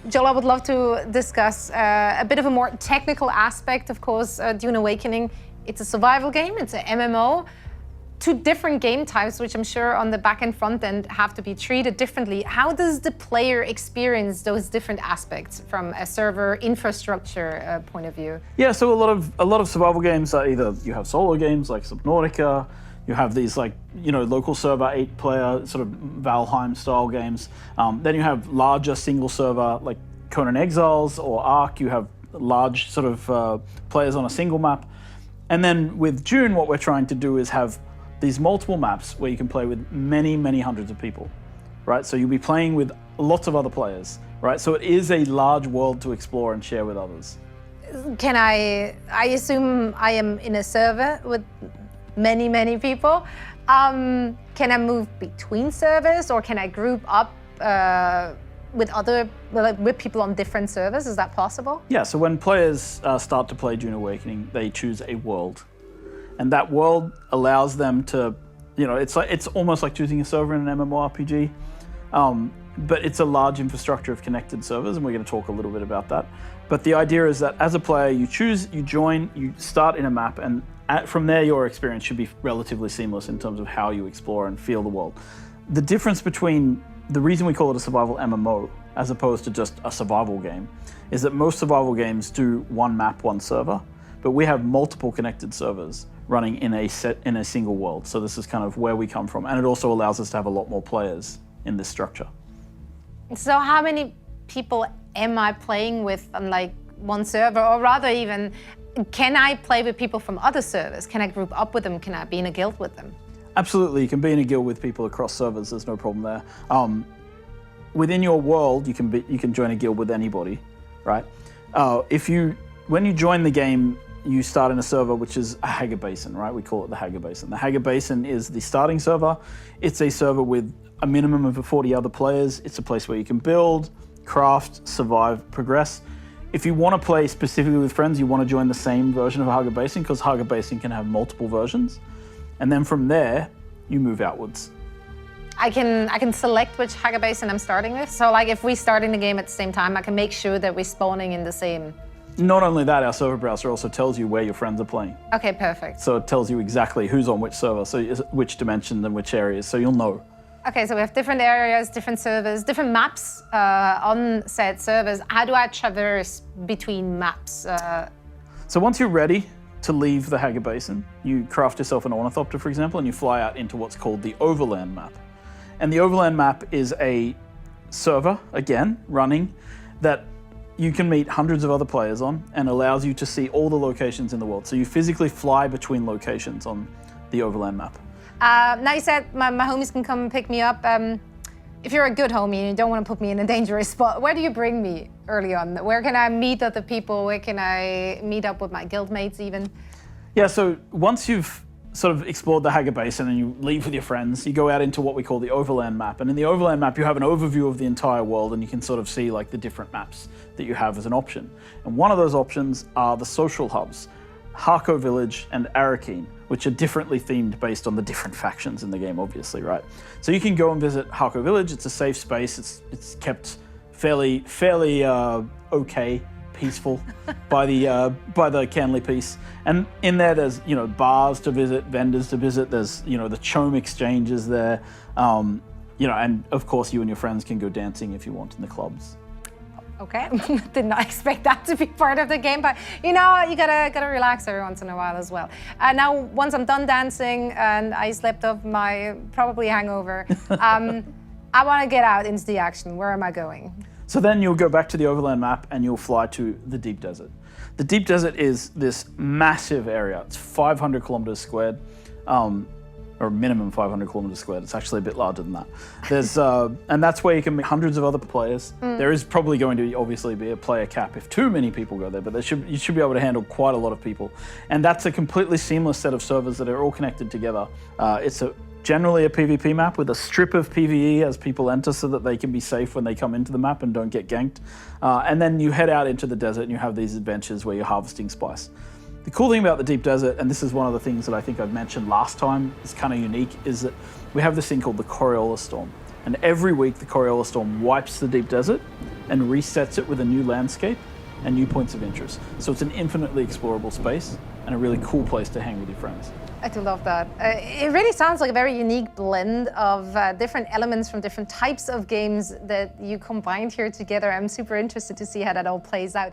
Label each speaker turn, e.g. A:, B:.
A: Joel, I would love to discuss a bit of a more technical aspect. Of course, Dune Awakening, it's a survival game, it's an MMO. Two different game types, which I'm sure on the back and front end have to be treated differently. How does the player experience those different aspects from a server infrastructure point of view?
B: Yeah, so a lot of survival games are either you have solo games like Subnautica, you have these like, local server 8-player sort of Valheim style games. Then you have larger single server like Conan Exiles or Ark. You have large sort of players on a single map. And then with Dune, what we're trying to do is have these multiple maps where you can play with many, many hundreds of people, right? So you'll be playing with lots of other players, right? So it is a large world to explore and share with others.
A: Can I assume I am in a server with many, many people. Can I move between servers, or can I group up with people on different servers? Is that possible?
B: Yeah, so when players start to play Dune Awakening, they choose a world. And that world allows them to, it's almost like choosing a server in an MMORPG, but it's a large infrastructure of connected servers, and we're going to talk a little bit about that. But the idea is that as a player, you join, you start in a map, and from there your experience should be relatively seamless in terms of how you explore and feel the world. The difference between the reason we call it a survival MMO as opposed to just a survival game is that most survival games do one map, one server, but we have multiple connected servers running in a single world. So this is kind of where we come from, and it also allows us to have a lot more players in this structure.
A: So how many people am I playing with on like one server, or rather even, can I play with people from other servers? Can I group up with them? Can I be in a guild with them?
B: Absolutely, you can be in a guild with people across servers. There's no problem there. Within your world, you can join a guild with anybody, right? When you join the game, you start in a server which is a Hagga Basin, right? We call it the Hagga Basin. The Hagga Basin is the starting server. It's a server with a minimum of 40 other players. It's a place where you can build, craft, survive, progress. If you want to play specifically with friends, you want to join the same version of Hagga Basin, because Hagga Basin can have multiple versions. And then from there, you move outwards.
A: I can select which Hagga Basin I'm starting with. So like if we start in the game at the same time, I can make sure that we're spawning in the same.
B: Not only that, our server browser also tells you where your friends are playing.
A: Okay, perfect.
B: So it tells you exactly who's on which server, so which dimension and which areas, so you'll know.
A: Okay, so we have different areas, different servers, different maps on said servers. How do I traverse between maps?
B: So once you're ready to leave the Hagga Basin, you craft yourself an ornithopter, for example, and you fly out into what's called the Overland map. And the Overland map is a server, again, running, that you can meet hundreds of other players on, and allows you to see all the locations in the world. So you physically fly between locations on the Overland map.
A: Now you said my homies can come and pick me up. If you're a good homie and you don't want to put me in a dangerous spot, where do you bring me early on? Where can I meet other people? Where can I meet up with my guildmates even?
B: Yeah, so once you've sort of explored the Hagga Basin and you leave with your friends, you go out into what we call the Overland map. And in the Overland map, you have an overview of the entire world, and you can sort of see like the different maps that you have as an option. And one of those options are the social hubs, Harco Village and Arrakis, which are differently themed based on the different factions in the game, obviously, right? So you can go and visit Harco Village. It's a safe space. It's kept fairly okay, peaceful by the Canley Peace. And in there, there's bars to visit, vendors to visit. There's the Chome exchanges there, and of course you and your friends can go dancing if you want in the clubs.
A: Okay, did not expect that to be part of the game, but you gotta relax every once in a while as well. Now, once I'm done dancing and I slept off my probably hangover, I want to get out into the action. Where am I going?
B: So then you'll go back to the Overland map and you'll fly to the Deep Desert. The Deep Desert is this massive area. It's 500 kilometers squared. Or minimum 500 kilometers squared. It's actually a bit larger than that. There's and that's where you can meet hundreds of other players. There is probably going to obviously be a player cap if too many people go there, but you should be able to handle quite a lot of people. And that's a completely seamless set of servers that are all connected together. It's generally a PvP map with a strip of PvE as people enter, so that they can be safe when they come into the map and don't get ganked. And then you head out into the desert and you have these adventures where you're harvesting spice. The cool thing about the Deep Desert, and this is one of the things that I think I've mentioned last time, is kind of unique, is that we have this thing called the Coriolis Storm. And every week, the Coriolis Storm wipes the deep desert and resets it with a new landscape and new points of interest. So it's an infinitely explorable space and a really cool place to hang with your friends.
A: I do love that. It really sounds like a very unique blend of different elements from different types of games that you combined here together. I'm super interested to see how that all plays out.